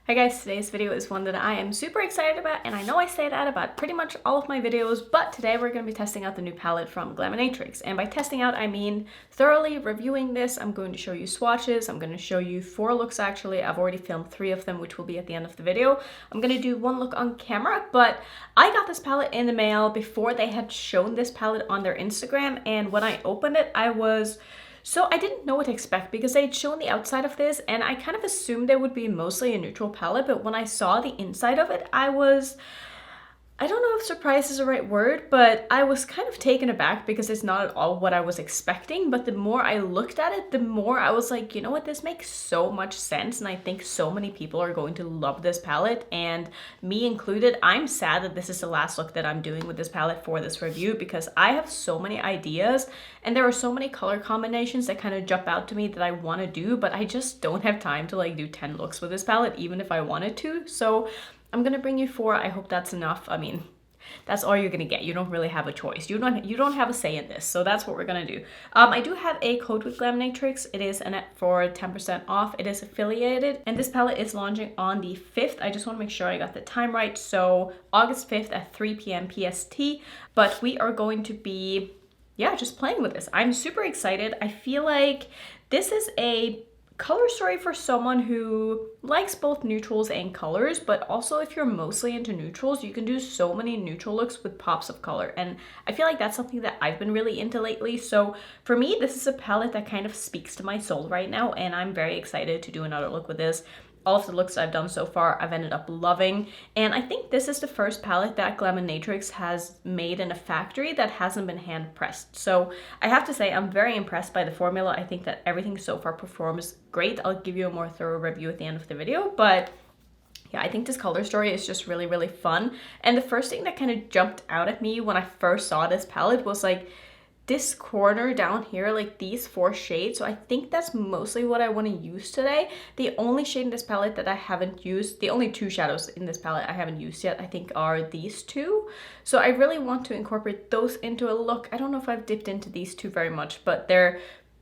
Hi guys, today's video is one that I am super excited about, and I know I say that about pretty much all of my videos, but today we're going to be testing out the new palette from Glaminatrix. And by testing out, I mean thoroughly reviewing this. I'm going to show you swatches. I'm going to show you 4 looks actually. I've already filmed 3 of them, which will be at the end of the video. I'm going to do 1 look on camera, but I got this palette in the mail before they had shown this palette on their Instagram, and when I opened it, I didn't know what to expect because they'd shown the outside of this and I kind of assumed it would be mostly a neutral palette, but when I saw the inside of it, I don't know if surprise is the right word, but I was kind of taken aback because it's not at all what I was expecting. But the more I looked at it, the more I was like, you know what, this makes so much sense. And I think so many people are going to love this palette, and me included. I'm sad that this is the last look that I'm doing with this palette for this review because I have so many ideas and there are so many color combinations that kind of jump out to me that I want to do, but I just don't have time to like do 10 looks with this palette, even if I wanted to. So I'm gonna bring you 4. I hope that's enough. I mean, that's all you're gonna get. You don't really have a choice. You don't have a say in this. So that's what we're gonna do. I do have a code with Glaminatrix. It is Annette for 10% off. It is affiliated, and this palette is launching on the 5th. I just want to make sure I got the time right. So August 5th at 3 p.m. PST. But we are going to be, just playing with this. I'm super excited. I feel like this is a color story for someone who likes both neutrals and colors, but also if you're mostly into neutrals, you can do so many neutral looks with pops of color, and I feel like that's something that I've been really into lately. So for me, this is a palette that kind of speaks to my soul right now, and I'm very excited to do another look with this. All of the looks I've done so far, I've ended up loving. And I think this is the first palette that Glaminatrix has made in a factory that hasn't been hand pressed. So I have to say, I'm very impressed by the formula. I think that everything so far performs great. I'll give you a more thorough review at the end of the video, but yeah, I think this color story is just really, really fun. And the first thing that kind of jumped out at me when I first saw this palette was like, this corner down here, like these 4 shades. So I think that's mostly what I want to use today. The only shade in this palette that I haven't used, the only 2 shadows in this palette I haven't used yet, I think are these 2. So I really want to incorporate those into a look. I don't know if I've dipped into these 2 very much, but they're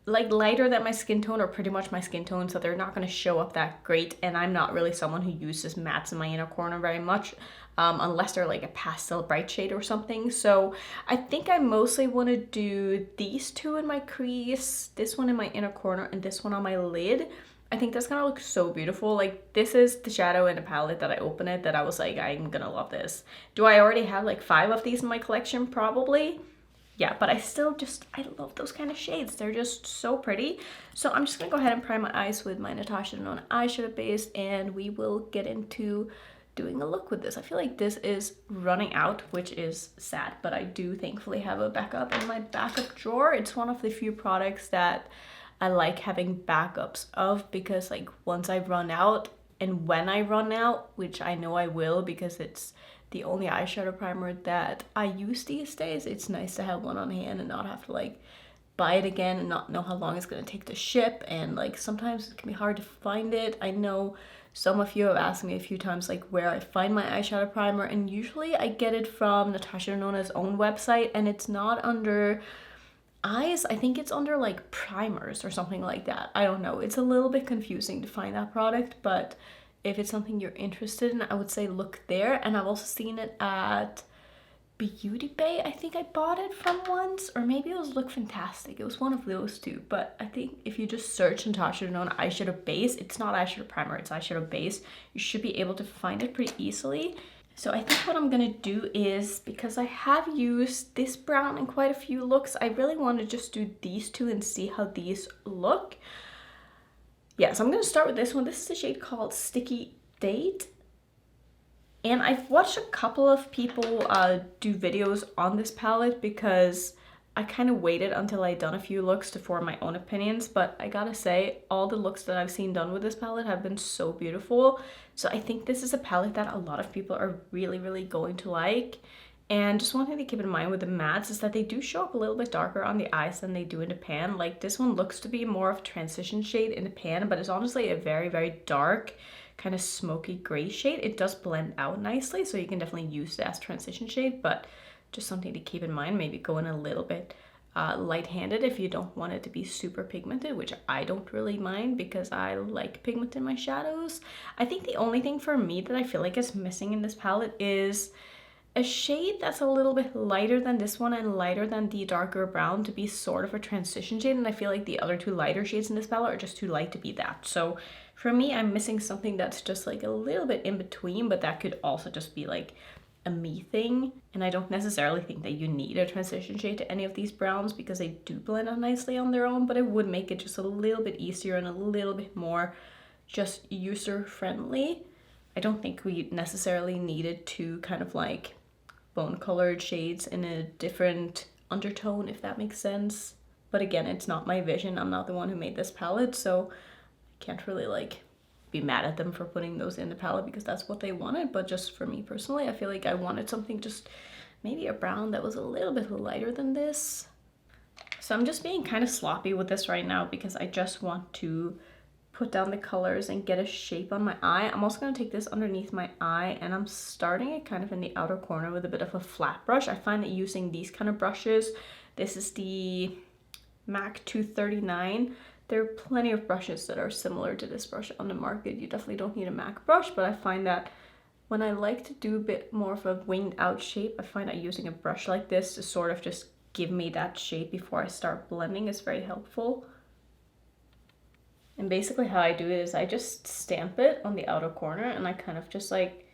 like lighter than my skin tone, or pretty much my skin tone, so they're not going to show up that great. And I'm not really someone who uses mattes in my inner corner very much, unless they're like a pastel bright shade or something. So I think I mostly want to do these 2 in my crease, this one in my inner corner, and this one on my lid. I think that's gonna look so beautiful. Like, this is the shadow in the palette that I opened it that I was like, I'm gonna love this. Do I already have like 5 of these in my collection? Probably. Yeah, but I love those kind of shades. They're just so pretty. So I'm just gonna go ahead and prime my eyes with my Natasha Denona eyeshadow base, and we will get into doing a look with this. I feel like this is running out, which is sad, but I do thankfully have a backup in my backup drawer. It's one of the few products that I like having backups of, because like once I run out, and when I run out, which I know I will because it's the only eyeshadow primer that I use these days, it's nice to have one on hand and not have to like buy it again and not know how long it's going to take to ship. And like sometimes it can be hard to find it. I know some of you have asked me a few times like where I find my eyeshadow primer, and usually I get it from Natasha Denona's own website, and it's not under eyes. I think it's under like primers or something like that. I don't know. It's a little bit confusing to find that product, but if it's something you're interested in, I would say look there. And I've also seen it at Beauty Bay. I think I bought it from once, or maybe it was Look Fantastic. It was one of those 2. But I think if you just search Natasha Denona eyeshadow base, it's not eyeshadow primer, it's eyeshadow base. You should be able to find it pretty easily. So I think what I'm gonna do is, because I have used this brown in quite a few looks, I really want to just do these 2 and see how these look. Yeah, so I'm going to start with this one. This is a shade called Sticky Date. And I've watched a couple of people do videos on this palette because I kind of waited until I'd done a few looks to form my own opinions. But I gotta say, all the looks that I've seen done with this palette have been so beautiful. So I think this is a palette that a lot of people are really, really going to like. And just one thing to keep in mind with the mattes is that they do show up a little bit darker on the eyes than they do in the pan. Like this one looks to be more of a transition shade in the pan, but it's honestly a very, very dark, kind of smoky gray shade. It does blend out nicely, so you can definitely use it as transition shade, but just something to keep in mind. Maybe go in a little bit light-handed if you don't want it to be super pigmented, which I don't really mind because I like pigment in my shadows. I think the only thing for me that I feel like is missing in this palette is a shade that's a little bit lighter than this one and lighter than the darker brown to be sort of a transition shade, and I feel like the other two lighter shades in this palette are just too light to be that. So for me, I'm missing something that's just like a little bit in between, but that could also just be like a me thing. And I don't necessarily think that you need a transition shade to any of these browns because they do blend on nicely on their own, but it would make it just a little bit easier and a little bit more just user friendly. I don't think we necessarily needed to kind of like bone colored shades in a different undertone, if that makes sense. But again, it's not my vision. I'm not the one who made this palette, so I can't really like be mad at them for putting those in the palette because that's what they wanted. But just for me personally, I feel like I wanted something just maybe a brown that was a little bit lighter than this. So I'm just being kind of sloppy with this right now because I just want to put down the colors and get a shape on my eye. I'm also going to take this underneath my eye, and I'm starting it kind of in the outer corner with a bit of a flat brush. I find that using these kind of brushes, this is the MAC 239. There are plenty of brushes that are similar to this brush on the market. You definitely don't need a MAC brush, but I find that when I like to do a bit more of a winged out shape, I find that using a brush like this to sort of just give me that shape before I start blending is very helpful. And basically how I do it is I just stamp it on the outer corner and I kind of just like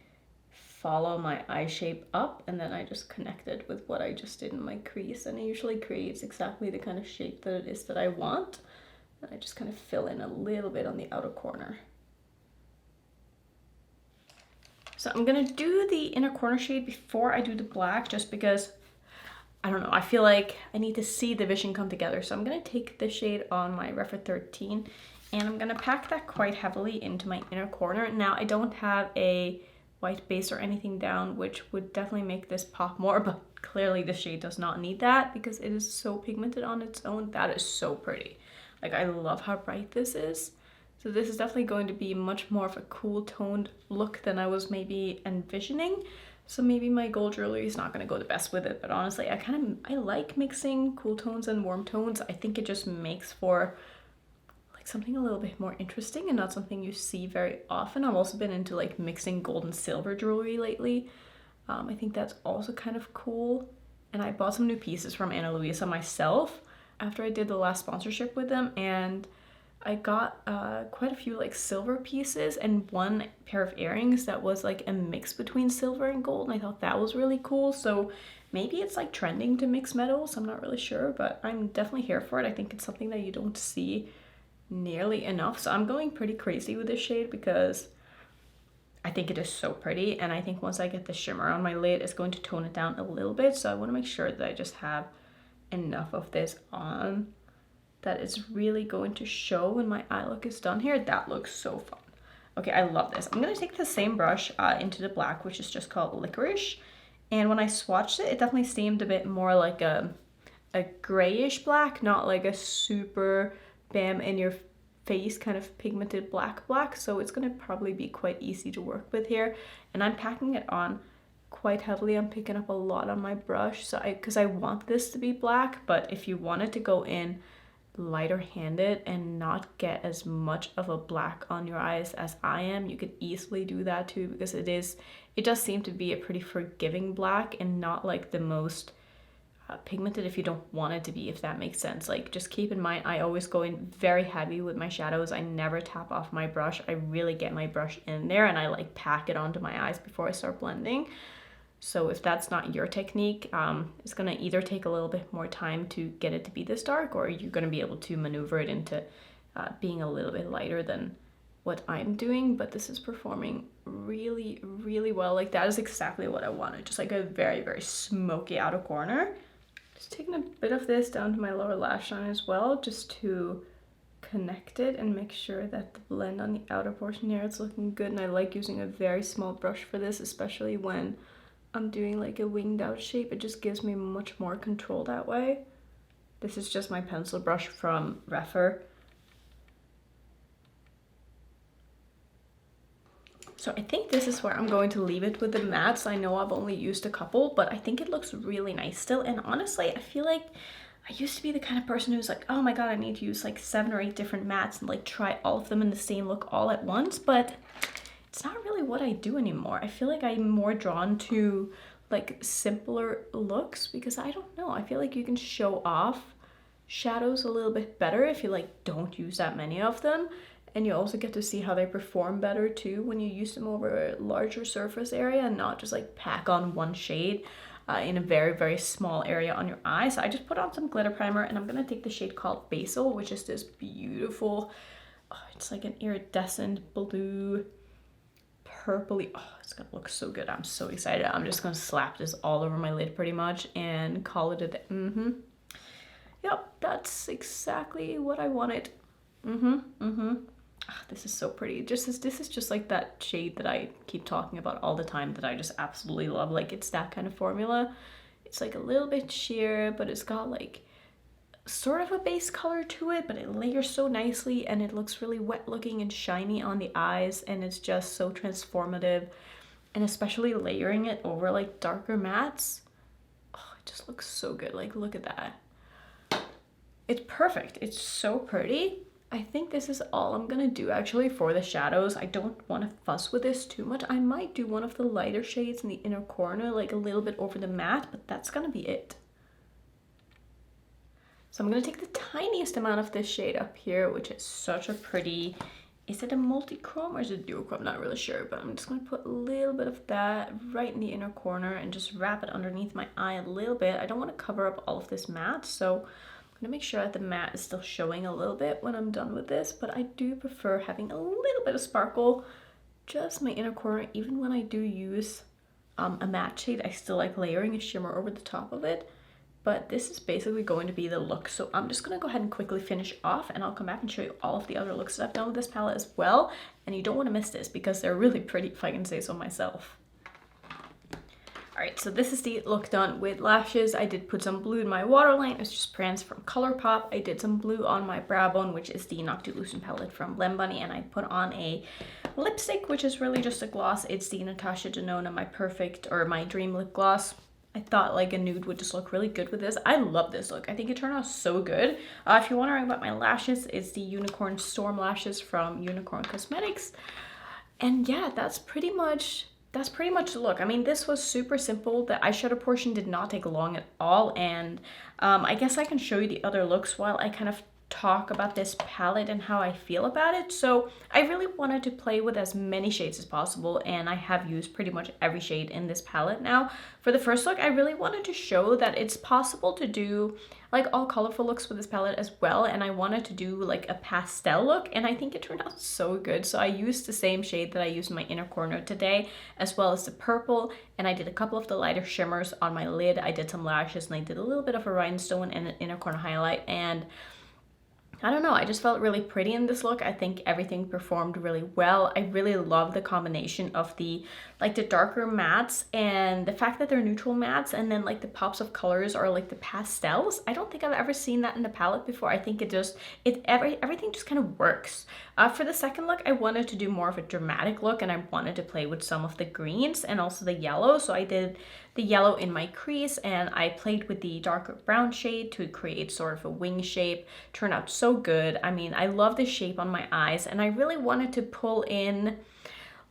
follow my eye shape up, and then I just connect it with what I just did in my crease, and it usually creates exactly the kind of shape that it is that I want. And I just kind of fill in a little bit on the outer corner. So I'm gonna do the inner corner shade before I do the black, just because I don't know, I feel like I need to see the vision come together. So I'm gonna take the shade on my Rephr 13 and I'm gonna pack that quite heavily into my inner corner. Now I don't have a white base or anything down, which would definitely make this pop more, but clearly the shade does not need that because it is so pigmented on its own. That is so pretty. Like, I love how bright this is. So this is definitely going to be much more of a cool toned look than I was maybe envisioning. So maybe my gold jewelry is not going to go the best with it, but honestly, I like mixing cool tones and warm tones. I think it just makes for like something a little bit more interesting and not something you see very often. I've also been into like mixing gold and silver jewelry lately. I think that's also kind of cool. And I bought some new pieces from Ana Luisa myself after I did the last sponsorship with them, and I got quite a few like silver pieces and one pair of earrings that was like a mix between silver and gold, and I thought that was really cool. So maybe it's like trending to mix metals, I'm not really sure, but I'm definitely here for it. I think it's something that you don't see nearly enough, so I'm going pretty crazy with this shade because I think it is so pretty, and I think once I get the shimmer on my lid, it's going to tone it down a little bit. So I want to make sure that I just have enough of this on that it's really going to show when my eye look is done here. That looks so fun. Okay, I love this. I'm gonna take the same brush into the black, which is just called Licorice, and when I swatched it, it definitely seemed a bit more like a grayish black, not like a super bam in your face kind of pigmented black. So it's gonna probably be quite easy to work with here, and I'm packing it on quite heavily. I'm picking up a lot on my brush, so because I want this to be black, but if you wanted to go in lighter handed and not get as much of a black on your eyes as I am, you could easily do that too, because it does seem to be a pretty forgiving black and not like the most pigmented if you don't want it to be, if that makes sense. Like, just keep in mind, I always go in very heavy with my shadows. I never tap off my brush. I really get my brush in there and I like pack it onto my eyes before I start blending. So if that's not your technique, it's gonna either take a little bit more time to get it to be this dark, or you're gonna be able to maneuver it into being a little bit lighter than what I'm doing. But this is performing really, really well. Like, that is exactly what I wanted. Just like a very, very smoky outer corner. Just taking a bit of this down to my lower lash line as well, just to connect it and make sure that the blend on the outer portion here is looking good. And I like using a very small brush for this, especially when I'm doing like a winged out shape. It just gives me much more control that way. This is just my pencil brush from Rephr. So I think this is where I'm going to leave it with the mattes. I know I've only used a couple, but I think it looks really nice still. And honestly, I feel like I used to be the kind of person who's like, oh my god, I need to use like 7 or 8 different mattes and like try all of them in the same look all at once, but it's not really what I do anymore. I feel like I'm more drawn to like simpler looks because I don't know, I feel like you can show off shadows a little bit better if you like don't use that many of them, and you also get to see how they perform better too when you use them over a larger surface area and not just like pack on one shade in a very small area on your eye. So I just put on some glitter primer, and I'm gonna take the shade called Basil, which is this beautiful, it's like an iridescent blue purpley, it's gonna look so good. I'm so excited. I'm just gonna slap this all over my lid pretty much and call it a day. Yep, that's exactly what I wanted. This is so pretty. This is just like that shade that I keep talking about all the time that I just absolutely love. Like, it's that kind of formula. It's like a little bit sheer, but it's got like sort of a base color to it, but it layers so nicely and it looks really wet looking and shiny on the eyes, and it's just so transformative. And especially layering it over like darker mattes, it just looks so good. Like, look at that. It's perfect. It's so pretty. I think this is all I'm gonna do actually for the shadows. I don't want to fuss with this too much. I might do one of the lighter shades in the inner corner, like a little bit over the matte, but that's gonna be it. So I'm gonna take the tiniest amount of this shade up here, which is such a pretty, is it a multi-chrome or is it a duochrome? I'm not really sure, but I'm just gonna put a little bit of that right in the inner corner and just wrap it underneath my eye a little bit. I don't want to cover up all of this matte, so I'm gonna make sure that the matte is still showing a little bit when I'm done with this, but I do prefer having a little bit of sparkle, just my inner corner. Even when I do use a matte shade, I still like layering a shimmer over the top of it, but this is basically going to be the look. So I'm just gonna go ahead and quickly finish off, and I'll come back and show you all of the other looks that I've done with this palette as well, and you don't want to miss this because they're really pretty, if I can say so myself. Alright, so this is the look done with lashes. I did put some blue in my waterline. It's just brands from ColourPop. I did some blue on my brow bone, which is the Noctilucent palette from Blem Bunny, and I put on a lipstick, which is really just a gloss. It's the Natasha Denona My Dream Lip Gloss. I thought like a nude would just look really good with this. I love this look. I think it turned out so good. If you're wondering about my lashes, it's the Unicorn Storm lashes from Unicorn Cosmetics. And yeah, that's pretty much the look. I mean, this was super simple. The eyeshadow portion did not take long at all, and I guess I can show you the other looks while I kind of talk about this palette and how I feel about it. So I really wanted to play with as many shades as possible, and I have used pretty much every shade in this palette now. For the first look, I really wanted to show that it's possible to do like all colorful looks with this palette as well, and I wanted to do like a pastel look, and I think it turned out so good. So I used the same shade that I used in my inner corner today, as well as the purple, and I did a couple of the lighter shimmers on my lid. I did some lashes, and I did a little bit of a rhinestone and an inner corner highlight, and I don't know, I just felt really pretty in this look. I think everything performed really well. I really love the combination of the darker mattes and the fact that they're neutral mattes, and then like the pops of colors are like the pastels. I don't think I've ever seen that in a palette before. I think everything just kind of works. For the second look, I wanted to do more of a dramatic look, and I wanted to play with some of the greens and also the yellow. So I did the yellow in my crease, and I played with the darker brown shade to create sort of a wing shape. Turned out so good. I mean, I love the shape on my eyes, and I really wanted to pull in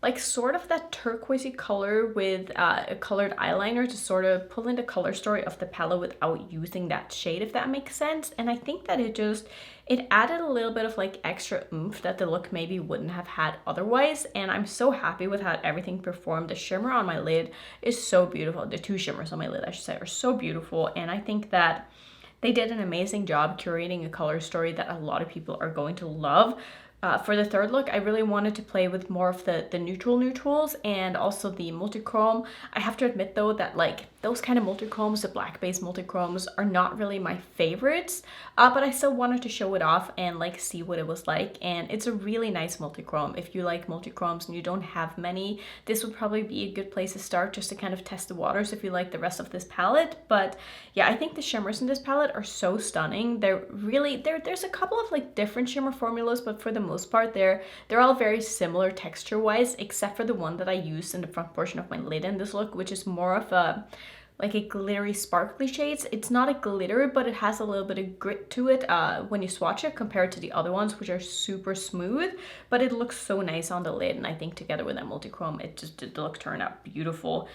like sort of that turquoisey color with a colored eyeliner to sort of pull in the color story of the palette without using that shade, if that makes sense. And I think that it added a little bit of like extra oomph that the look maybe wouldn't have had otherwise, and I'm so happy with how everything performed. The shimmer on my lid is so beautiful. The two shimmers on my lid, I should say, are so beautiful, and I think that they did an amazing job curating a color story that a lot of people are going to love. For the third look, I really wanted to play with more of the neutrals and also the multichrome. I have to admit though that like those kind of multichromes, the black base multichromes, are not really my favorites, but I still wanted to show it off and like see what it was like. And it's a really nice multichrome. If you like multichromes and you don't have many, this would probably be a good place to start, just to kind of test the waters if you like the rest of this palette. But yeah, I think the shimmers in this palette are so stunning. There's a couple of like different shimmer formulas, but for the most part they're all very similar texture wise, except for the one that I used in the front portion of my lid in this look, which is more of a like a glittery sparkly shades. It's not a glitter, but it has a little bit of grit to it when you swatch it compared to the other ones, which are super smooth, but it looks so nice on the lid, and I think together with that multi-chrome, it just did the look turn out beautiful.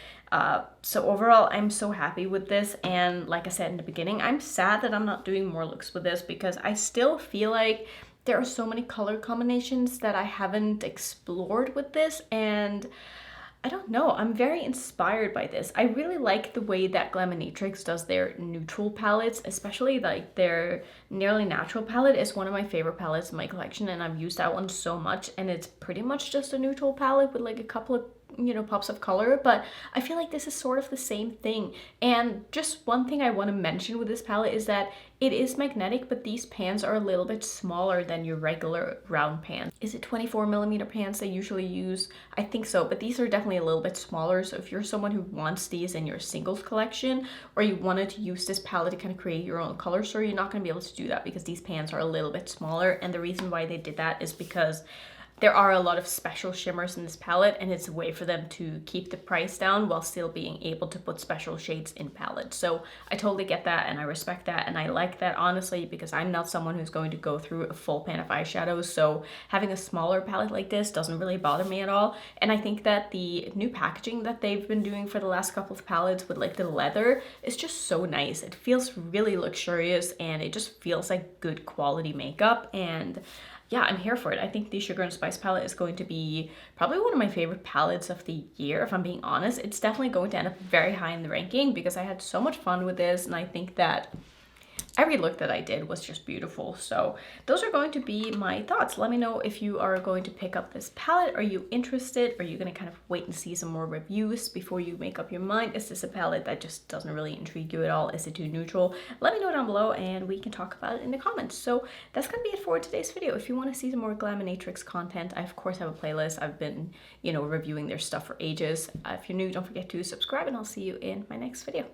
So overall, I'm so happy with this, and like I said in the beginning, I'm sad that I'm not doing more looks with this because I still feel like there are so many color combinations that I haven't explored with this, and I don't know, I'm very inspired by this. I really like the way that Glaminatrix does their neutral palettes, especially like their Nearly Natural palette is one of my favorite palettes in my collection, and I've used that one so much, and it's pretty much just a neutral palette with like a couple of, you know, pops of color, but I feel like this is sort of the same thing. And just one thing I want to mention with this palette is that it is magnetic, but these pans are a little bit smaller than your regular round pans. Is it 24mm pans they usually use? I think so, but these are definitely a little bit smaller. So if you're someone who wants these in your singles collection, or you wanted to use this palette to kind of create your own color story, you're not going to be able to do that because these pans are a little bit smaller. And the reason why they did that is because there are a lot of special shimmers in this palette, and it's a way for them to keep the price down while still being able to put special shades in palettes. So I totally get that, and I respect that, and I like that, honestly, because I'm not someone who's going to go through a full pan of eyeshadows, so having a smaller palette like this doesn't really bother me at all. And I think that the new packaging that they've been doing for the last couple of palettes with like the leather is just so nice. It feels really luxurious, and it just feels like good quality makeup, and yeah, I'm here for it. I think the Sugar and Spice palette is going to be probably one of my favorite palettes of the year, if I'm being honest. It's definitely going to end up very high in the ranking because I had so much fun with this, and I think that every look that I did was just beautiful. So those are going to be my thoughts. Let me know if you are going to pick up this palette. Are you interested? Are you going to kind of wait and see some more reviews before you make up your mind? Is this a palette that just doesn't really intrigue you at all? Is it too neutral? Let me know down below and we can talk about it in the comments. So that's going to be it for today's video. If you want to see some more Glaminatrix content, I of course have a playlist. I've been, you know, reviewing their stuff for ages. If you're new, don't forget to subscribe, and I'll see you in my next video.